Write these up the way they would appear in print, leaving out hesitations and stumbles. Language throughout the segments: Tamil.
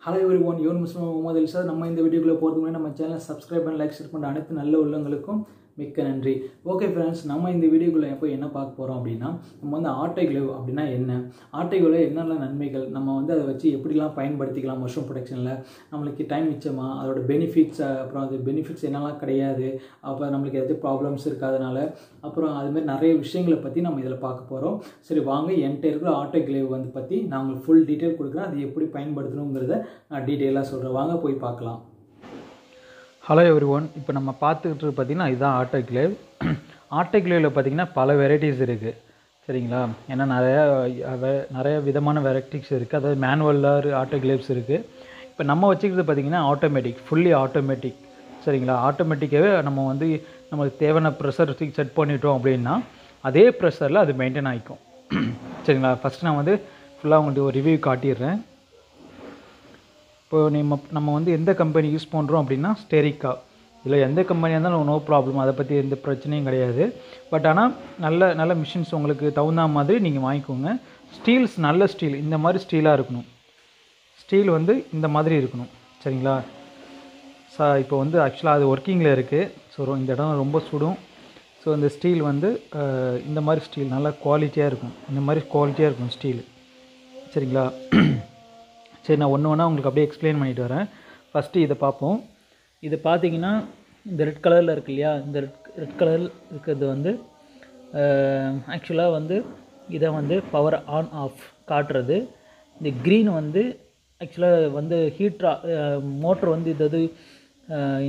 Hello everyone, you are Muslim Muhammad Elsa. நம்ம இந்த வீடியோக்குள்ள போறதுக்கு முன்னாடி நம்ம சேனலை சப்ஸ்கிரைப் பண்ணி லைக் ஷேர் பண்ண அனைத்து நல்ல உள்ளவங்களுக்கும் மிக்க நன்றி. ஓகே ஃப்ரெண்ட்ஸ், நம்ம இந்த வீடியோக்குள்ள இப்போ என்ன பார்க்க போறோம் அப்படின்னா, நம்ம வந்து ஆட்டோக்ளேவ் அப்படினா என்ன, ஆட்டோக்ளேவ்ல என்னென்ன நன்மைகள், நம்ம வந்து அதை வச்சு எப்படிலாம் பயன்படுத்திக்கலாம் மஷ்ரூம் ப்ரொடக்ஷனில், நம்மளுக்கு டைம் மிச்சமா, அதோட பெனிஃபிட்ஸ், அப்புறம் அது பெனிஃபிட்ஸ் என்னெல்லாம் கிடையாது, அப்போ நம்மளுக்கு ஏதாச்சும் ப்ராப்ளம்ஸ் இருக்காதனால, அப்புறம் அதுமாதிரி நிறைய விஷயங்களை பற்றி நம்ம இதில் பார்க்க போகிறோம். சரி வாங்க, என்கிட்ட இருக்கிற ஆட்டோக்ளேவ் வந்து பற்றி நான் உங்களுக்கு ஃபுல் டீட்டெயில் கொடுக்குறேன். அது எப்படி பயன்படுத்தணுங்கிறத நான் டீட்டெயிலாக சொல்கிறேன். வாங்க போய் பார்க்கலாம். ஹலோ எவ்ரி ஒன், இப்போ நம்ம பார்த்துக்கிட்டு பார்த்திங்கன்னா இதுதான் ஆட்டோக்ளேவ். ஆட்டோக்ளேவில் பார்த்திங்கன்னா பல வெரைட்டிஸ் இருக்குது, சரிங்களா? ஏன்னா நிறைய விதமான வெரைட்டிஸ் இருக்குது. அதாவது மேனுவலாக ஆட்டோக்ளேவ்ஸ் இருக்குது. இப்போ நம்ம வச்சுக்கிறது பார்த்திங்கன்னா ஆட்டோமேட்டிக், ஃபுல்லி ஆட்டோமேட்டிக், சரிங்களா? ஆட்டோமேட்டிக்காகவே நம்ம வந்து நமக்கு தேவையான ப்ரெஷர் செட் பண்ணிட்டோம் அப்படின்னா அதே ப்ரெஷரில் அது மெயின்டைன் ஆகிக்கும், சரிங்களா? ஃபஸ்ட்டு நான் வந்து ஃபுல்லாக உங்களுக்கு ஒரு ரிவ்யூ காட்டிடுறேன். இப்போ நம்ம வந்து எந்த கம்பெனி யூஸ் பண்ணுறோம் அப்படின்னா ஸ்டெரிக்கா. இதில் எந்த கம்பெனியாக இருந்தாலும் நோ ப்ராப்ளம், அதை பற்றி எந்த பிரச்சனையும் கிடையாது. பட் ஆனால் நல்ல மிஷின்ஸ் உங்களுக்கு தகுந்த மாதிரி நீங்கள் வாங்கிக்கோங்க. ஸ்டீல்ஸ் நல்ல ஸ்டீல், இந்த மாதிரி ஸ்டீலாக இருக்கணும். ஸ்டீல் வந்து இந்த மாதிரி இருக்கணும், சரிங்களா? இப்போ வந்து ஆக்சுவலாக அது ஒர்க்கிங்கில் இருக்குது. ஸோ இந்த இடம் ரொம்ப சுடும். ஸோ இந்த ஸ்டீல் வந்து இந்த மாதிரி ஸ்டீல் நல்லா குவாலிட்டியாக இருக்கும். இந்த மாதிரி குவாலிட்டியாக இருக்கும் ஸ்டீல், சரிங்களா? சரி, நான் ஒன்று ஒன்றா உங்களுக்கு அப்படியே எக்ஸ்பிளைன் பண்ணிட்டு வரேன். ஃபஸ்ட்டு இதை பார்ப்போம். இதை பார்த்தீங்கன்னா இந்த ரெட் கலரில் இருக்கு இல்லையா, இந்த ரெட் கலர் இருக்கிறது வந்து ஆக்சுவலாக வந்து இதை வந்து பவர் ஆன் ஆஃப் காட்டுறது. இந்த க்ரீன் வந்து ஆக்சுவலாக வந்து மோட்ரு வந்து இது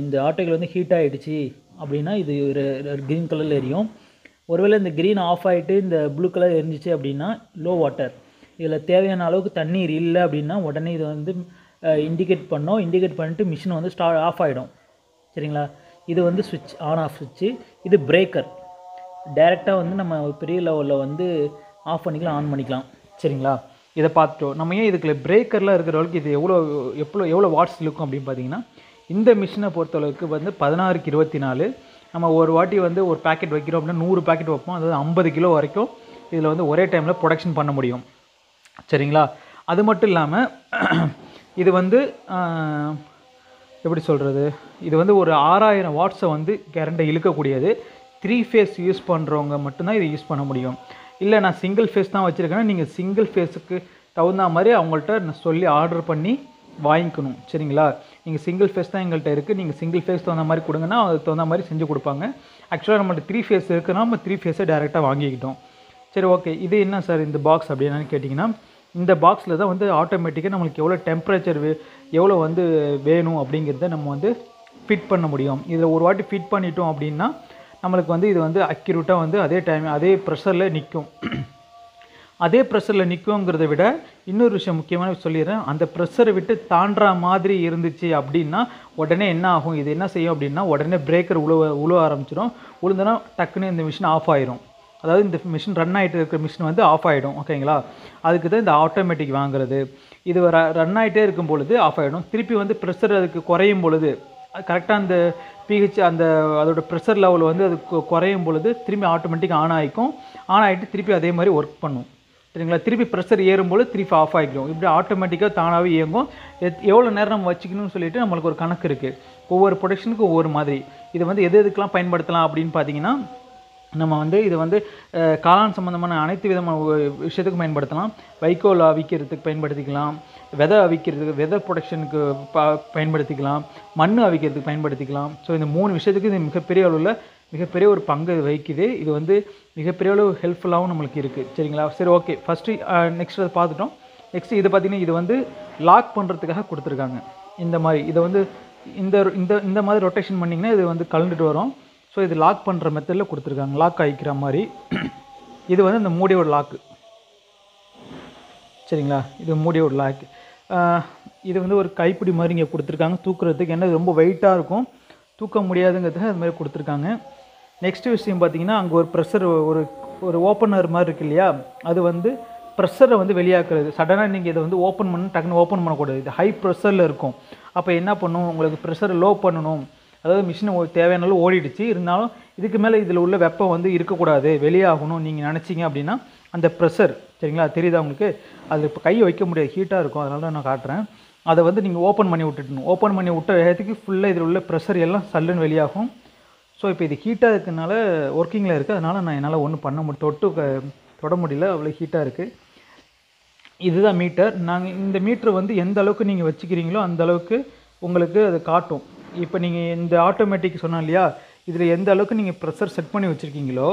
இந்த ஆட்டோக்ளேவ் வந்து ஹீட் ஆகிடுச்சு அப்படின்னா இது க்ரீன் கலரில் எரியும். ஒருவேளை இந்த க்ரீன் ஆஃப் ஆகிட்டு இந்த ப்ளூ கலர் எரிஞ்சிச்சு அப்படின்னா லோ வாட்டர், இதில் தேவையான அளவுக்கு தண்ணீர் இல்லை அப்படின்னா உடனே இதை வந்து இண்டிகேட் பண்ணிட்டு மிஷின் வந்து ஆஃப் ஆகிடும், சரிங்களா? இது வந்து சுவிட்ச் ஆன் ஆஃப் சுவிட்சு. இது பிரேக்கர், டைரெக்டாக வந்து நம்ம பெரிய லெவலில் வந்து ஆஃப் பண்ணிக்கலாம், ஆன் பண்ணிக்கலாம், சரிங்களா? இதை பார்த்துட்டோம். நம்ம ஏன் இதுக்குள்ள பிரேக்கர்லாம் இருக்கிற அளவுக்கு இது எவ்வளோ வாட்ஸ் இருக்கும் அப்படின்னு பார்த்தீங்கன்னா, இந்த மிஷினை பொறுத்தளவுக்கு வந்து 16க்கு 24. நம்ம ஒரு வாட்டி வந்து ஒரு பேக்கெட் வைக்கிறோம் அப்படின்னா 100 பேக்கெட் வைப்போம். அதாவது 50 கிலோ வரைக்கும் இதில் வந்து ஒரே டைமில் ப்ரொடக்ஷன் பண்ண முடியும், சரிங்களா? அது மட்டும் இல்லாமல் இது வந்து எப்படி சொல்கிறது, இது வந்து ஒரு 6000 வாட்ஸை வந்து கரண்ட்டை இழுக்கக்கூடியது. 3 ஃபேஸ் யூஸ் பண்ணுறவங்க மட்டும்தான் இதை யூஸ் பண்ண முடியும். இல்லை நான் சிங்கிள் ஃபேஸ் தான் வச்சுருக்கேன்னா நீங்கள் சிங்கிள் ஃபேஸுக்கு தகுந்த மாதிரி அவங்கள்ட்ட நான் சொல்லி ஆர்டர் பண்ணி வாங்கிக்கணும், சரிங்களா? நீங்கள் சிங்கிள் ஃபேஸ் தான் எங்கள்கிட்ட இருக்குது, நீங்கள் சிங்கிள் ஃபேஸ் தகுந்த மாதிரி கொடுங்கன்னா அதுக்கு தகுந்த மாதிரி செஞ்சு கொடுப்பாங்க. ஆக்சுவலாக நம்மள்ட்ட 3 ஃபேஸ் இருக்குன்னா நம்ம 3 ஃபேஸை டேரெக்டாக வாங்கிக்கிட்டோம். சரி, ஓகே. இது என்ன சார் இந்த பாக்ஸ் அப்படின்னு கேட்டிங்கன்னா, இந்த பாக்ஸில் தான் வந்து ஆட்டோமேட்டிக்காக நம்மளுக்கு எவ்வளோ டெம்பரேச்சர் எவ்வளோ வந்து வேணும் அப்படிங்கிறத நம்ம வந்து ஃபிட் பண்ண முடியும். இதில் ஒரு வாட்டி ஃபிட் பண்ணிட்டோம் அப்படின்னா நம்மளுக்கு வந்து இது வந்து அக்யூரேட்டாக வந்து அதே ப்ரெஷரில் நிற்கும். அதே ப்ரெஷரில் நிற்குங்கிறத விட இன்னொரு விஷயம் முக்கியமான சொல்லிடுறேன். அந்த ப்ரெஷரை விட்டு தாண்டுற மாதிரி இருந்துச்சு அப்படின்னா உடனே என்ன ஆகும், இது என்ன செய்யும் அப்படின்னா உடனே பிரேக்கர் உழுவ ஆரம்பிச்சிடும். உழுந்தனா டக்குன்னு இந்த மிஷின் ஆஃப் ஆயிரும். அதாவது இந்த மிஷின் ரன் ஆகிட்டு இருக்கிற மிஷின் வந்து ஆஃப் ஆகிடும், ஓகேங்களா? அதுக்கு தான் இந்த ஆட்டோமேட்டிக் வாங்குறது. இது ரன் ஆகிட்டே இருக்கும் பொழுது ஆஃப் ஆகிடும். திருப்பி வந்து ப்ரெஷர் அதுக்கு குறையும் பொழுது கரெக்டாக அந்த பிஹெச் அதோட ப்ரெஷர் லெவல் வந்து அது குறையும் பொழுது திருப்பி ஆட்டோமேட்டிக் ஆன் ஆகிட்டு திருப்பி அதே மாதிரி ஒர்க் பண்ணும், சரிங்களா? திருப்பி ப்ரெஷர் ஏறும்போது திருப்பி ஆஃப் ஆகிடும். இப்படி ஆட்டோமேட்டிக்காக தானாகவே இயங்கும். எவ்வளோ நேரம் நம்ம வச்சுக்கணும்னு சொல்லிட்டு நம்மளுக்கு ஒரு கணக்கு இருக்குது. ஒவ்வொரு ப்ரொடக்ஷனுக்கும் ஒவ்வொரு மாதிரி. இது வந்து எதுக்கெலாம் பயன்படுத்தலாம் அப்படின்னு பார்த்தீங்கன்னா, நம்ம வந்து இது வந்து காளான் சம்மந்தமான அனைத்து விதமான விஷயத்துக்கும் பயன்படுத்தலாம். வைக்கோல் அவிக்கிறதுக்கு பயன்படுத்திக்கலாம், விதை அவிக்கிறதுக்கு, விதை ப்ரொடக்ஷனுக்கு பயன்படுத்திக்கலாம், மண் அவிக்கிறதுக்கு பயன்படுத்திக்கலாம். ஸோ இந்த 3 விஷயத்துக்கு இது மிகப்பெரிய ஒரு பங்கு வகிக்குது. இது வந்து மிகப்பெரிய அளவு ஹெல்ப்ஃபுல்லாகவும் நம்மளுக்கு இருக்குது, சரிங்களா? சரி, ஓகே. ஃபஸ்ட்டு நெக்ஸ்ட் அதை பார்த்துட்டோம். நெக்ஸ்ட்டு இது பார்த்திங்கன்னா இது வந்து லாக் பண்ணுறதுக்காக கொடுத்துருக்காங்க. இந்த மாதிரி இதை வந்து இந்த மாதிரி ரொட்டேஷன் பண்ணிங்கன்னா இது வந்து கலந்துட்டு வரும். ஸோ இது லாக் பண்ணுற மெத்தடில் கொடுத்துருக்காங்க, லாக் ஆகிக்கிற மாதிரி. இது வந்து இந்த மூடியோட லாக்கு, சரிங்களா? இது மூடியோட லாக்கு. இது வந்து ஒரு கைப்பிடி மாதிரி இங்கே கொடுத்துருக்காங்க தூக்குறதுக்கு. ஏன்னா ரொம்ப வெயிட்டாக இருக்கும், தூக்க முடியாதுங்கிறதுக்கு அது மாதிரி கொடுத்துருக்காங்க. நெக்ஸ்ட் விஷயம் பார்த்திங்கன்னா, அங்கே ஒரு ப்ரெஷர் ஒரு ஓப்பனர் மாதிரி இருக்கு இல்லையா, அது வந்து ப்ரெஷரை வந்து வெளியாக்குறது. சடனாக நீங்கள் இதை வந்து ஓப்பன் டக்குன்னு ஓப்பன் பண்ணக்கூடாது. இது ஹை ப்ரெஷரில் இருக்கும். அப்போ என்ன பண்ணும், உங்களுக்கு ப்ரெஷரை லோ பண்ணணும். அதாவது மிஷினை தேவையான அளவு ஓடிடுச்சு, இருந்தாலும் இதுக்கு மேலே இதில் உள்ள வெப்பம் வந்து இருக்கக்கூடாது, வெளியாகணும் நீங்கள் நினச்சிங்க அப்படின்னா அந்த ப்ரெஷர், சரிங்களா? தெரியுதா உங்களுக்கு? அது இப்போ கையை வைக்க முடியாது, ஹீட்டாக இருக்கும், அதனால தான் நான் காட்டுறேன். அதை வந்து நீங்கள் ஓப்பன் பண்ணி விட்டுட்டணும். ஓப்பன் பண்ணி விட்ட வேகத்துக்கு ஃபுல்லாக இதில் உள்ள ப்ரெஷர் எல்லாம் சல்லுன்னு வெளியாகும். ஸோ இப்போ இது ஹீட்டாக இருக்கனால ஒர்க்கிங்கில் இருக்குது, அதனால் நான் என்னால் ஒன்றும் பண்ண முடியும், தொட முடியல, அவ்வளோ ஹீட்டாக இருக்குது. இதுதான் மீட்டர். நாங்கள் இந்த மீட்ரு வந்து எந்த அளவுக்கு நீங்கள் வச்சுக்கிறீங்களோ அந்த அளவுக்கு உங்களுக்கு அது காட்டும். இப்போ நீங்கள் இந்த ஆட்டோமேட்டிக் சொன்னோம் இல்லையா, இதில் எந்த அளவுக்கு நீங்கள் ப்ரெஷர் செட் பண்ணி வச்சுருக்கீங்களோ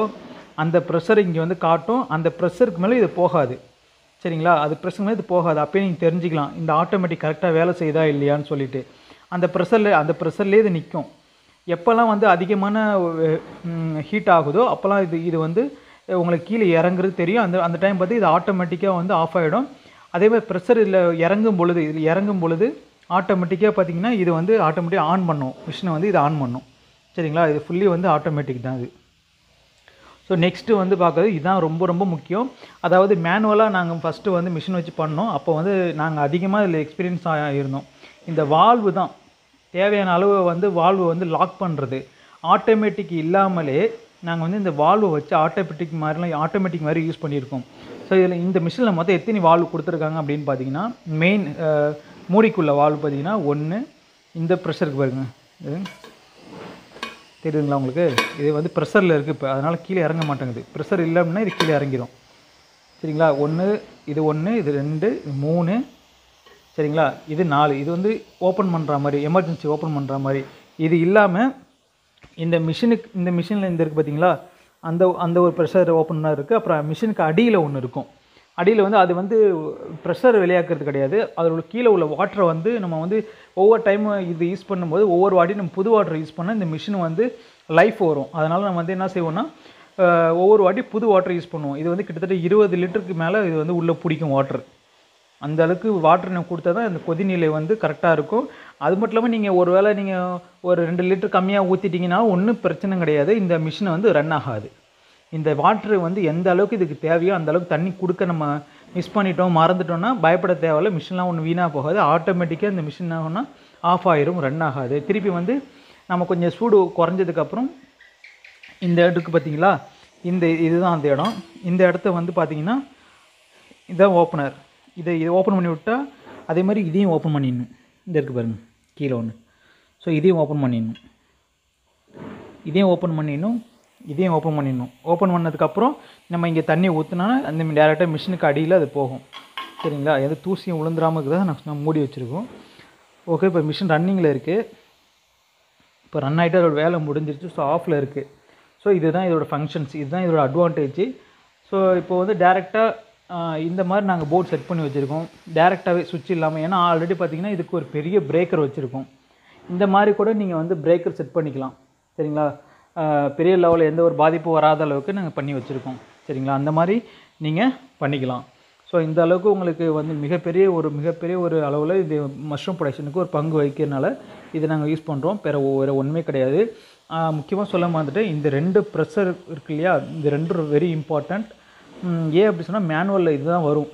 அந்த ப்ரெஷர் இங்கே வந்து காட்டும். அந்த ப்ரெஷருக்கு மேலே இது போகாது. சரிங்களா, அது ப்ரெஷர் மேலே இது போகாது. அப்போயே நீங்கள் தெரிஞ்சுக்கலாம் இந்த ஆட்டோமேட்டிக் கரெக்டாக வேலை செய்யுதா இல்லையான்னு சொல்லிட்டு. அந்த ப்ரெஷர்லேயே இது நிற்கும். எப்போல்லாம் வந்து அதிகமான ஹீட் ஆகுதோ அப்போல்லாம் இது வந்து உங்களுக்கு கீழே இறங்குறது தெரியும். அந்த டைம் பார்த்து இது ஆட்டோமேட்டிக்காக வந்து ஆஃப் ஆகிடும். அதேமாதிரி ப்ரெஷர் இதில் இறங்கும் பொழுது ஆட்டோமேட்டிக்காக பார்த்தீங்கன்னா இது வந்து ஆட்டோமேட்டிக்காக ஆன் பண்ணும், மிஷினை வந்து இது ஆன் பண்ணும். சரிங்களா, இது ஃபுல்லி வந்து ஆட்டோமேட்டிக் தான் இது. ஸோ நெக்ஸ்ட்டு வந்து பார்க்குறது இதுதான் ரொம்ப ரொம்ப முக்கியம். அதாவது மேனுவலாக நாங்கள் ஃபஸ்ட்டு வந்து மிஷின் வச்சு பண்ணோம். அப்போ வந்து நாங்கள் அதிகமாக இதில் எக்ஸ்பீரியன்ஸ் இருந்தோம். இந்த வால்வு தான் தேவையான அளவு வந்து வால்வு வந்து லாக் பண்ணுறது. ஆட்டோமேட்டிக் இல்லாமலே நாங்கள் வந்து இந்த வால்வை வச்சு ஆட்டோமேட்டிக் மாதிரி யூஸ் பண்ணியிருக்கோம். ஸோ இதில் இந்த மிஷினில் மொத்தம் எத்தனை வால்வு கொடுத்துருக்காங்க அப்படின்னு பார்த்தீங்கன்னா, மெயின் மூடிக்குள்ள வால்வு பார்த்தீங்கன்னா 1, இந்த ப்ரெஷருக்கு பாருங்க, இது தெரியுதுங்களா உங்களுக்கு, இது வந்து ப்ரெஷரில் இருக்குது. இப்போ அதனால் கீழே இறங்க மாட்டேங்குது. ப்ரெஷர் இல்லை அப்படின்னா இது கீழே இறங்கிடும். சரிங்களா, 1, இது 1, இது 2, 3, சரிங்களா, இது 4. இது வந்து ஓப்பன் பண்ணுற மாதிரி, எமர்ஜென்சி ஓப்பன் பண்ணுற மாதிரி. இது இல்லாமல் இந்த மிஷினில் இந்த இருக்குது பார்த்தீங்களா, அந்த ஒரு ப்ரெஷர் ஓப்பனாக இருக்குது. அப்புறம் மிஷினுக்கு அடியில் ஒன்று இருக்கும். அடியில் வந்து அது வந்து ப்ரெஷர் வெளியாக்குறது கிடையாது. அதோட கீழே உள்ள வாட்டரை வந்து நம்ம வந்து ஒவ்வொரு டைம் இது யூஸ் பண்ணும்போது ஒவ்வொரு வாட்டியும் நம்ம புது வாட்டர் யூஸ் பண்ணால் இந்த மிஷின் வந்து லைஃப் வரும். அதனால் நம்ம வந்து என்ன செய்வோம்னா ஒவ்வொரு வாட்டி புது வாட்டர் யூஸ் பண்ணுவோம். இது வந்து கிட்டத்தட்ட 20 லிட்டருக்கு மேலே இது வந்து உள்ளே பிடிக்கும் வாட்டர். அந்த அளவுக்கு வாட்டர் நம்ம கொடுத்தா தான் இந்த கொதிநிலை வந்து கரெக்டாக இருக்கும். அது மட்டும் இல்லாமல் நீங்கள் ஒரு வேளை நீங்கள் ஒரு 2 லிட்டர் கம்மியாக ஊற்றிட்டிங்கன்னா ஒன்றும் பிரச்சனை கிடையாது, இந்த மிஷினை வந்து ரன் ஆகாது. இந்த வாட்ரு வந்து எந்த அளவுக்கு இதுக்கு தேவையோ அந்த அளவுக்கு தண்ணி கொடுக்க நம்ம மிஸ் பண்ணிட்டோம், மறந்துட்டோம்னா பயப்பட தேவையில்ல. மிஷின்லாம் ஒன்று வீணாக போகாது. ஆட்டோமேட்டிக்காக இந்த மிஷின் ஆகும்னா ஆஃப் ஆயிரும், ரன் ஆகாது. திருப்பி வந்து நம்ம கொஞ்சம் சூடு குறைஞ்சதுக்கப்புறம் இந்த இடத்துக்கு பார்த்தீங்களா, இதுதான் அந்த இடம். இந்த இடத்த வந்து பார்த்தீங்கன்னா இதுதான் ஓப்பனர். இதை ஓப்பன் பண்ணி விட்டால் அதே மாதிரி இதையும் ஓப்பன் பண்ணிடணும். இந்த இருக்குது பாருங்கள் கீழே ஒன்று. ஸோ இதையும் ஓப்பன் பண்ணிடணும், இதையும் ஓப்பன் பண்ணிடணும். ஓப்பன் பண்ணதுக்கப்புறம் நம்ம இங்கே தண்ணி ஊற்றினா அந்த டேரெக்டாக மிஷினுக்கு அடியில் அது போகும். சரிங்களா, எது தூசியும் விழுந்துடாமல் இருக்கிறத நம்ம மூடி வச்சுருக்கோம். ஓகே, இப்போ மிஷின் ரன்னிங்கில் இருக்குது. இப்போ ரன் ஆகிட்டு அதோட வேலை முடிஞ்சிருச்சு. ஸோ ஆஃபில் இருக்குது. ஸோ இதுதான் இதோட ஃபங்க்ஷன்ஸ், இதுதான் இதோட அட்வான்டேஜ். ஸோ இப்போ வந்து டேரெக்டாக இந்த மாதிரி நாங்கள் போர்ட் செட் பண்ணி வச்சுருக்கோம், டேரெக்டாகவே சுவிட்ச் இல்லாமல். ஏன்னா ஆல்ரெடி பார்த்திங்கன்னா இதுக்கு ஒரு பெரிய பிரேக்கர் வச்சுருக்கோம். இந்த மாதிரி கூட நீங்கள் வந்து பிரேக்கர் செட் பண்ணிக்கலாம். சரிங்களா, பெரிய லெவலில் எந்த ஒரு பாதிப்பும் வராத அளவுக்கு நாங்கள் பண்ணி வச்சுருக்கோம். சரிங்களா, அந்த மாதிரி நீங்கள் பண்ணிக்கலாம். ஸோ இந்த அளவுக்கு உங்களுக்கு வந்து மிகப்பெரிய ஒரு அளவில் இது மஷ்ரூம் ப்ரொடக்ஷனுக்கு ஒரு பங்கு வகிக்கிறதுனால இதை நாங்கள் யூஸ் பண்ணுறோம். வேறு ஒன்றுமே கிடையாது. முக்கியமாக சொல்ல வந்துட்டு இந்த 2 ப்ரெஷர் இருக்கு இல்லையா, இந்த 2 வெரி இம்பார்ட்டண்ட். ஏன் அப்படி சொன்னால் மேனுவலில் இதுதான் வரும்,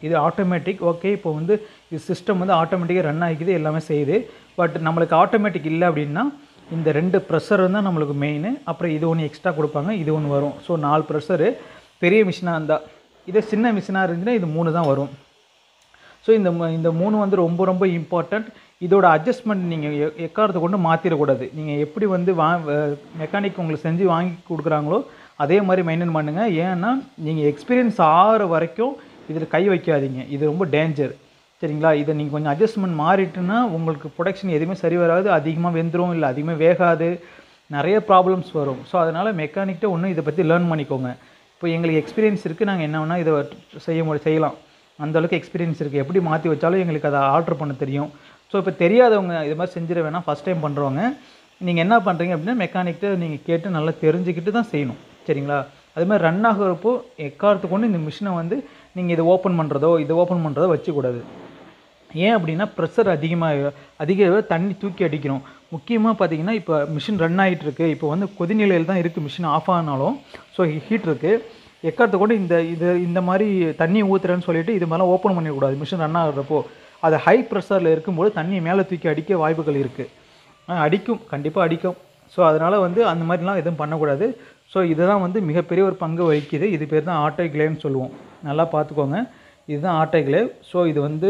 இது ஆட்டோமேட்டிக். ஓகே, இப்போ வந்து இது சிஸ்டம் வந்து ஆட்டோமேட்டிக்காக ரன் ஆகிக்குது, எல்லாமே செய்யுது. பட் நம்மளுக்கு ஆட்டோமேட்டிக் இல்லை அப்படின்னா இந்த 2 ப்ரெஷர் தான் நம்மளுக்கு மெயின். அப்புறம் இது ஒன்று எக்ஸ்ட்ரா கொடுப்பாங்க, இது ஒன்று வரும். ஸோ 4 ப்ரெஷரு பெரிய மிஷினாக இருந்தால். இதே சின்ன மிஷினாக இருந்துச்சுன்னா இது 3 தான் வரும். ஸோ இந்த 3 வந்து ரொம்ப ரொம்ப இம்பார்ட்டண்ட். இதோட அட்ஜஸ்ட்மெண்ட் நீங்கள் எக்காரத்தை கொண்டு மாற்றிடக்கூடாது. நீங்கள் எப்படி வந்து மெக்கானிக் உங்களுக்கு செஞ்சு வாங்கி கொடுக்குறாங்களோ அதே மாதிரி மெயின்டைன் பண்ணுங்கள். ஏன்னா நீங்கள் எக்ஸ்பீரியன்ஸ் ஆகிற வரைக்கும் இதில் கை வைக்காதீங்க, இது ரொம்ப டேஞ்சர். சரிங்களா, இதை நீங்கள் கொஞ்சம் அட்ஜஸ்ட்மெண்ட் மாறிட்டுன்னா உங்களுக்கு ப்ரொடக்ஷன் எதுவுமே சரி வராது, அதிகமாக வெந்துடும், இல்லை அதிகமாக வேகாது, நிறைய ப்ராப்ளம்ஸ் வரும். ஸோ அதனால் மெக்கானிக்கிட்ட ஒன்று இதை பற்றி லேர்ன் பண்ணிக்கோங்க. இப்போ எங்களுக்கு எக்ஸ்பீரியன்ஸ் இருக்குது, நாங்கள் என்ன வேணால் இதை செய்யலாம், அந்தளவுக்கு எக்ஸ்பீரியன்ஸ் இருக்குது. எப்படி மாற்றி வச்சாலும் எங்களுக்கு அதை ஆல்ட்ரு பண்ண தெரியும். ஸோ இப்போ தெரியாதவங்க இது மாதிரி செஞ்சிட வேணாம். ஃபஸ்ட் டைம் பண்ணுறவங்க நீங்கள் என்ன பண்ணுறீங்க அப்படின்னா மெக்கானிக்கிட்ட நீங்கள் கேட்டு நல்லா தெரிஞ்சுக்கிட்டு தான் செய்யணும். சரிங்களா, அது மாதிரி ரன் ஆகிறப்போ எக்காரத்தை கொண்டு இந்த மிஷினை வந்து நீங்கள் இதை ஓப்பன் பண்ணுறதோ வச்சுக்கூடாது. ஏன் அப்படின்னா ப்ரெஷர் அதிகமாக தண்ணி தூக்கி அடிக்கிறோம். முக்கியமாக பார்த்தீங்கன்னா இப்போ மிஷின் ரன் ஆகிட்டுருக்கு, இப்போ வந்து கொதிநிலையில் தான் இருக்குது, மிஷின் ஆஃப் ஆனாலும். ஸோ ஹீட் இருக்குது, எக்காரத்தை கொண்டு இந்த மாதிரி தண்ணி ஊற்றுறேன்னு சொல்லிவிட்டு இது மாதிரிலாம் ஓப்பன் பண்ணிடக்கூடாது. மிஷின் ரன் ஆகிறப்போ அது ஹை ப்ரெஷரில் இருக்கும்போது தண்ணி மேலே தூக்கி அடிக்க வாய்ப்புகள் இருக்குது, கண்டிப்பாக அடிக்கும். ஸோ அதனால் வந்து அந்த மாதிரிலாம் எதுவும் பண்ணக்கூடாது. ஸோ இதுதான் வந்து மிகப்பெரிய ஒரு பங்கு வகிக்குது. இது பேர் தான் ஆட்டோக்ளேவ்னு சொல்லுவோம். நல்லா பார்த்துக்கோங்க. இதுதான் ஆட்டோக்ளேவ். ஸோ இது வந்து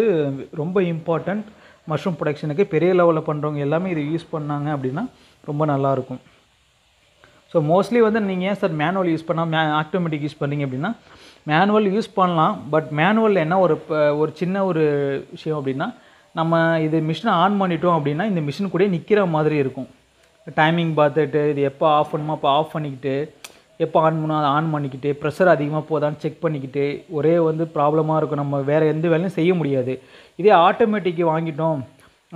ரொம்ப இம்பார்ட்டண்ட் மஷ்ரூம் ப்ரொடக்ஷனுக்கு. பெரிய லெவலில் பண்ணுறவங்க எல்லாமே இது யூஸ் பண்ணாங்க அப்படின்னா ரொம்ப நல்லாயிருக்கும். ஸோ மோஸ்ட்லி வந்து நீங்கள் ஏன் சார் மேனுவல் யூஸ் பண்ணால் ஆட்டோமேட்டிக் யூஸ் பண்ணீங்க அப்படின்னா, மேனுவல் யூஸ் பண்ணலாம். பட் மேனுவலில் என்ன ஒரு சின்ன ஒரு விஷயம் அப்படின்னா, நம்ம இது மிஷினை ஆன் பண்ணிட்டோம் அப்படின்னா இந்த மிஷின் கூட நிற்கிற மாதிரி இருக்கும். டைமிங் பார்த்துட்டு இது எப்போ ஆஃப் பண்ணுமோ அப்போ ஆஃப் பண்ணிக்கிட்டு, எப்போ ஆன் பண்ணணும் அதை ஆன் பண்ணிக்கிட்டு, ப்ரெஷர் அதிகமாக போதான்னு செக் பண்ணிக்கிட்டு ஒரே வந்து ப்ராப்ளமாக இருக்கும். நம்ம வேறு எந்த வேலையும் செய்ய முடியாது. இதே ஆட்டோமேட்டிக் வாங்கிட்டோம்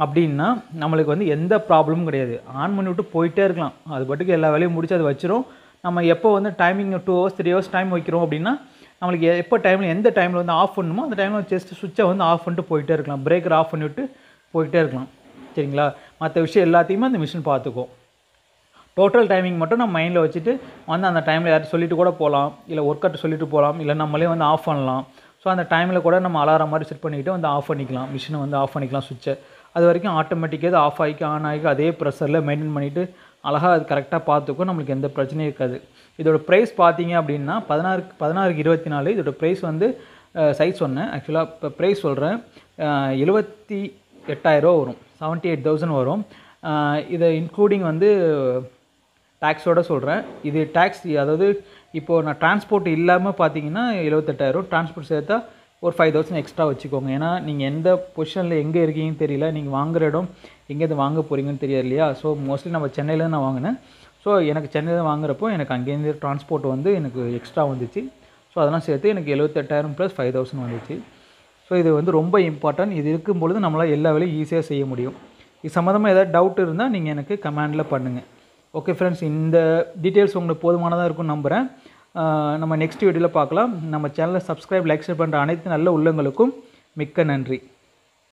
அப்படின்னா நம்மளுக்கு வந்து எந்த ப்ராப்ளமும் கிடையாது. ஆன் பண்ணி விட்டு போயிட்டே இருக்கலாம். அது பாட்டுக்கு எல்லா வேலையும் முடிச்சு அது வச்சிரும். நம்ம எப்போ வந்து டைமிங் 2 hours 3 hours டைம் வைக்கிறோம் அப்படின்னா, நம்மளுக்கு எப்போ டைமில் எந்த டைமில் வந்து ஆஃப் பண்ணணுமோ அந்த டைமில் ஜஸ்ட் சுவிட்சை வந்து ஆஃப் பண்ணிட்டு போயிட்டே இருக்கலாம். பிரேக்கர் ஆஃப் பண்ணிவிட்டு போயிட்டே இருக்கலாம். சரிங்களா? மற்ற விஷயம் எல்லாத்தையுமே அந்த மிஷின் பார்த்துக்கும். டோட்டல் டைமிங் மட்டும் நம்ம மைண்டில் வச்சுட்டு வந்து அந்த டைமில் யாரும் சொல்லிட்டு கூட போகலாம், இல்லை ஒர்க்கர்ட்ட சொல்லிட்டு போகலாம், இல்லை நம்மளே வந்து ஆஃப் பண்ணலாம். ஸோ அந்த டைமில் கூட நம்ம அலாரம் மாதிரி செட் பண்ணிக்கிட்டு வந்து ஆஃப் பண்ணிக்கலாம். மிஷினை வந்து ஆஃப் பண்ணிக்கலாம் சுவிட்சை. அது வரைக்கும் ஆட்டோமேட்டிக்காக அது ஆஃப் ஆகிக்க ஆன் ஆகிக்க அதே ப்ரெஷரில் மெயின்டைன் பண்ணிவிட்டு அழகாக அது கரெக்டாக பார்த்துக்கும். நம்மளுக்கு எந்த பிரச்சனையும் இருக்காது. இதோட ப்ரைஸ் பார்த்தீங்க அப்படின்னா 16க்கு 24. இதோட ப்ரைஸ் வந்து சைஸ் சொன்னேன். ஆக்சுவலாக இப்போ ப்ரைஸ் சொல்கிறேன். 78,000 வரும். 78,000 வரும். இதை இன்க்ளூடிங் வந்து டேக்ஸோடு சொல்கிறேன். இது டேக்ஸ், அதாவது இப்போது நான் டிரான்ஸ்போர்ட் இல்லாமல் பார்த்தீங்கன்னா 78,000. டிரான்ஸ்போர்ட் சேர்த்தா ஒரு 5,000 எக்ஸ்ட்ரா வச்சுக்கோங்க. ஏன்னா நீங்கள் எந்த பொசிஷனில் எங்கே இருக்கீங்கன்னு தெரியல, நீங்கள் வாங்குகிற இடம் எங்கேருந்து வாங்க போகிறீங்கன்னு தெரியாது இல்லையா? ஸோ மோஸ்ட்லி நம்ம சென்னையில் நான் வாங்கினேன். ஸோ எனக்கு சென்னையில் வாங்குறப்போ எனக்கு அங்கேருந்து டிரான்ஸ்போர்ட் வந்து எனக்கு எக்ஸ்ட்ரா வந்துச்சு. ஸோ அதெல்லாம் சேர்த்து எனக்கு 78,000 + 5,000 வந்துச்சு. ஸோ இது வந்து ரொம்ப இம்பார்ட்டன்ட். இது இருக்கும் பொழுது நம்மளால் எல்லா வேலையும் ஈஸியாக செய்ய முடியும். இது சம்மந்தமாக ஏதாவது டவுட் இருந்தால் நீங்கள் எனக்கு கமெண்டில் பண்ணுங்கள். ஓகே ஃப்ரெண்ட்ஸ், இந்த டீட்டெயில்ஸ் உங்களுக்கு போதுமானதாக இருக்கும்னு நம்புகிறேன். நம்ம நெக்ஸ்ட் வீடியோவில் பார்க்கலாம். நம்ம சேனலை சப்ஸ்கிரைப், லைக், ஷேர் பண்ணுற அனைத்து நல்ல உள்ளங்களுக்கும் மிக்க நன்றி.